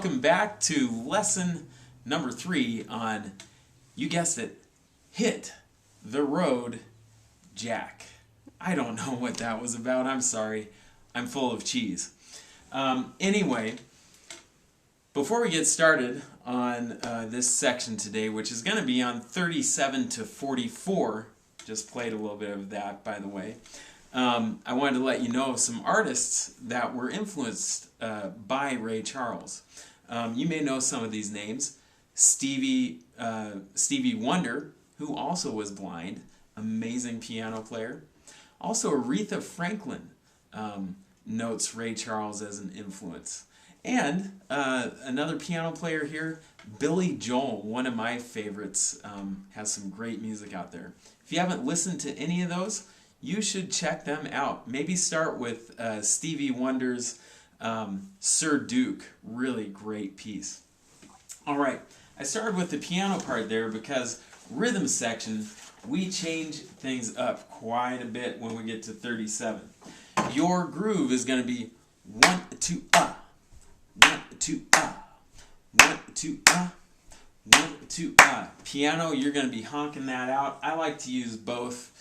welcome back to lesson number 3 on, you guessed it, Hit the Road Jack. I don't know what that was about, I'm sorry. I'm full of cheese. Anyway, before we get started on this section today, which is going to be on 37 to 44, just played a little bit of that, by the way, I wanted to let you know of some artists that were influenced by Ray Charles. You may know some of these names. Stevie Wonder, who also was blind, amazing piano player. Also Aretha Franklin notes Ray Charles as an influence. And another piano player here, Billy Joel, one of my favorites, has some great music out there. If you haven't listened to any of those, you should check them out. Maybe start with Stevie Wonder's Sir Duke, really great piece. All right, I started with the piano part there because rhythm section, we change things up quite a bit when we get to 37. Your groove is going to be 1, 2, 1, 2, 1, 2, 1, 2, Piano, you're going to be honking that out. I like to use both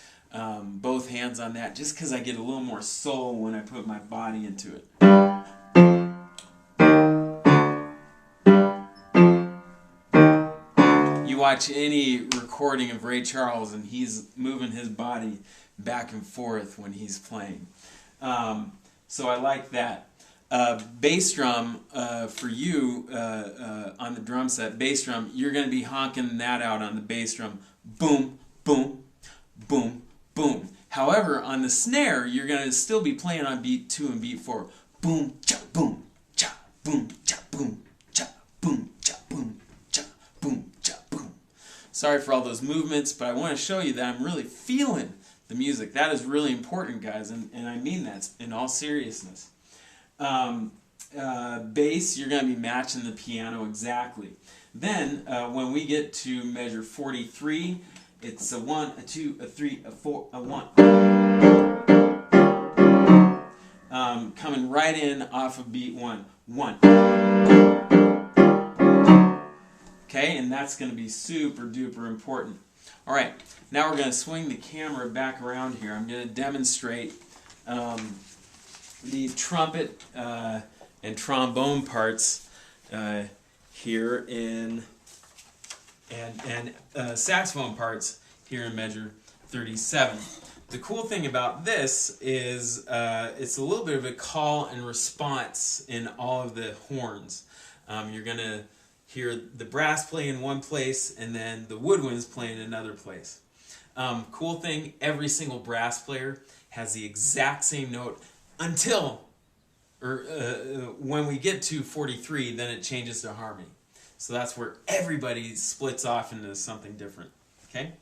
hands on that just because I get a little more soul when I put my body into it. You watch any recording of Ray Charles and he's moving his body back and forth when he's playing. So I like that. Bass drum, for you on the drum set, bass drum, you're going to be honking that out on the bass drum. Boom, boom, boom, boom. However, on the snare, you're going to still be playing on beat 2 and beat 4. Boom, cha, boom, cha, boom, cha, boom, cha, boom, cha, boom, cha, boom, cha, boom. Sorry for all those movements, but I want to show you that I'm really feeling the music. That is really important, guys, and I mean that in all seriousness. Bass, you're going to be matching the piano exactly. Then, when we get to measure 43, it's a 1, a 2, a 3, a 4, a 1. Coming right in off of beat 1. 1. Okay, and that's going to be super duper important. All right, now we're going to swing the camera back around here. I'm going to demonstrate the trumpet and trombone parts here in and saxophone parts here in measure 37. The cool thing about this is it's a little bit of a call and response in all of the horns. You're going to hear the brass play in one place and then the woodwinds play in another place. Cool thing, every single brass player has the exact same note until when we get to 43, then it changes to harmony. So that's where everybody splits off into something different. Okay?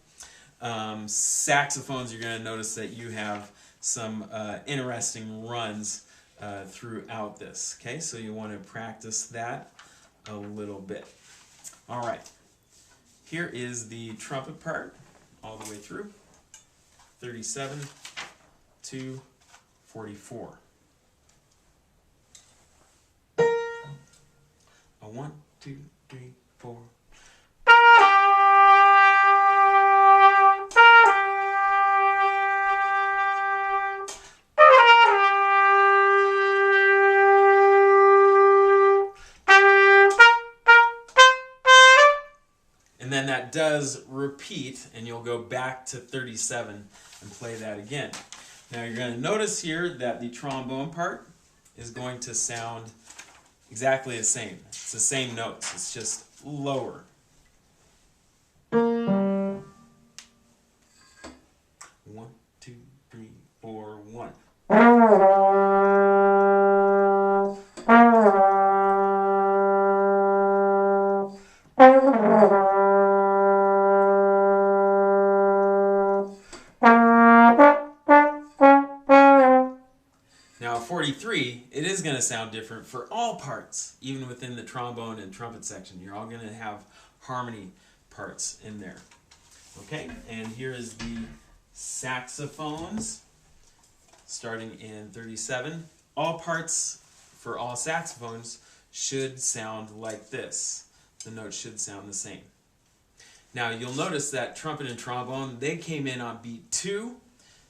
Saxophones, you're going to notice that you have some interesting runs throughout this. Okay? So you want to practice that a little bit. All right. Here is the trumpet part all the way through. 37 to 44. A 1, 2, 3, 4. And then that does repeat, and you'll go back to 37 and play that again. Now you're going to notice here that the trombone part is going to sound exactly the same. It's the same notes, it's just lower. 1, 2, 3, 4, 1. Now 43, it is going to sound different for all parts, even within the trombone and trumpet section. You're all going to have harmony parts in there. Okay, and here is the saxophones, starting in 37. All parts for all saxophones should sound like this. The notes should sound the same. Now you'll notice that trumpet and trombone, they came in on beat 2.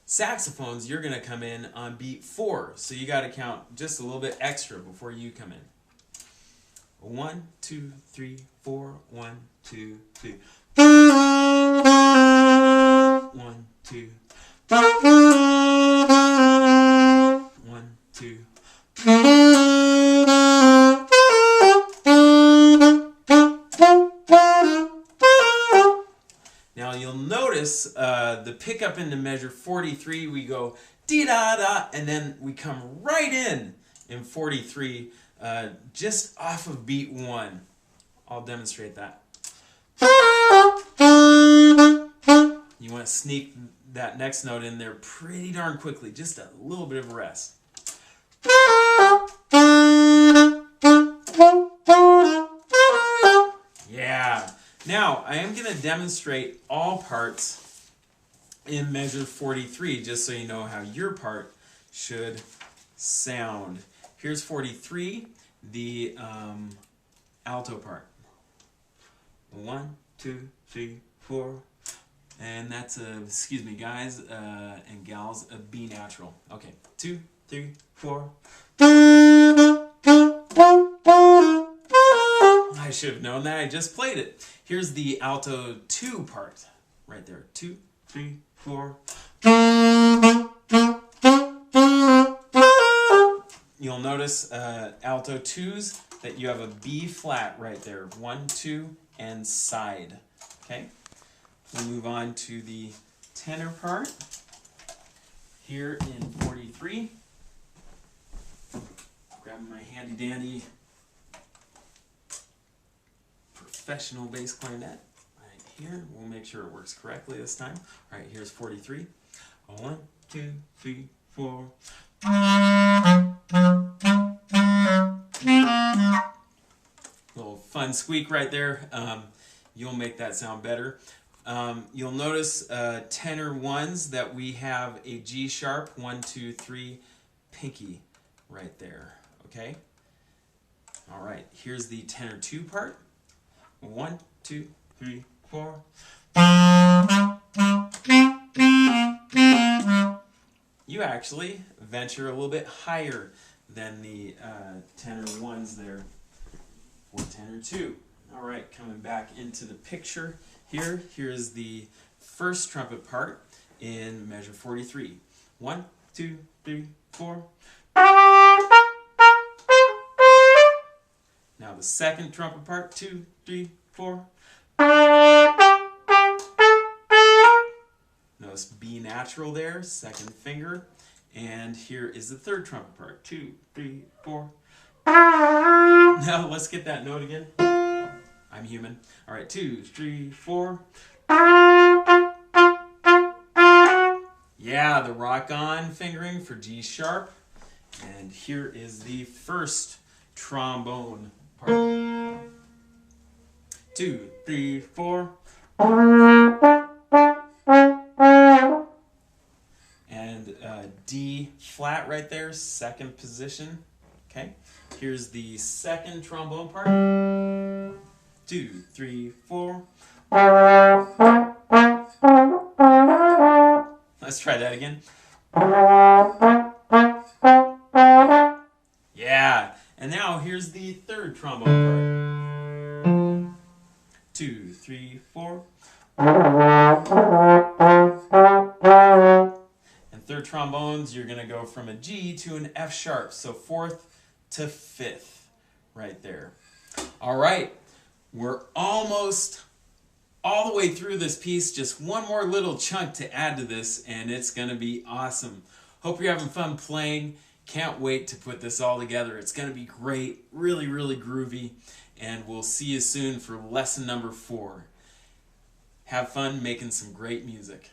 Saxophones, you're going to come in on beat 4. So you got to count just a little bit extra before you come in. 1, 2, 3, 4. 1, 2, 3. 1, 2. 1, 2. Now you'll notice the pickup into measure 43, we go dee-da-da, and then we come right in 43, just off of beat 1. I'll demonstrate that. You want to sneak that next note in there pretty darn quickly, just a little bit of a rest. Yeah. Now, I am going to demonstrate all parts in measure 43, just so you know how your part should sound. Here's 43, the alto part. 1, 2, 3, 4. And that's excuse me guys and gals, a B natural. Okay, 2, 3, 4. I should have known that, I just played it. Here's the alto 2 part, right there. 2, 3, 4. You'll notice alto 2s that you have a B flat right there. 1, 2, and side. Okay? We'll move on to the tenor part here in 43. Grab my handy dandy professional bass clarinet right here. We'll make sure it works correctly this time. All right, here's 43. 1, 2, 3, 4. Little fun squeak right there. You'll make that sound better. You'll notice tenor 1s that we have a G sharp, 1, 2, 3, pinky right there. Okay? All right, here's the tenor 2 part. 1, 2, 3, 4. You actually venture a little bit higher than the tenor 1s there for tenor 2. All right, coming back into the picture here. Here's the first trumpet part in measure 43. 1, 2, 3, 4. Now the second trumpet part, 2, 3, 4. Notice B natural there, second finger. And here is the third trumpet part, 2, 3, 4. Now let's get that note again. I'm human. All right, 2, 3, 4. Yeah, the rock on fingering for G sharp. And here is the first trombone part. 2, 3, 4. And D flat right there, second position. Okay, here's the second trombone part. 2, 3, 4. Let's try that again. Yeah, and now here's the third trombone part. 2, 3, 4. And third trombones, you're going to go from a G to an F sharp, so fourth to fifth right there. All right, we're almost all the way through this piece. Just one more little chunk to add to this, and it's going to be awesome. Hope you're having fun playing. Can't wait to put this all together. It's going to be great, really, really groovy, and we'll see you soon for lesson number 4. Have fun making some great music.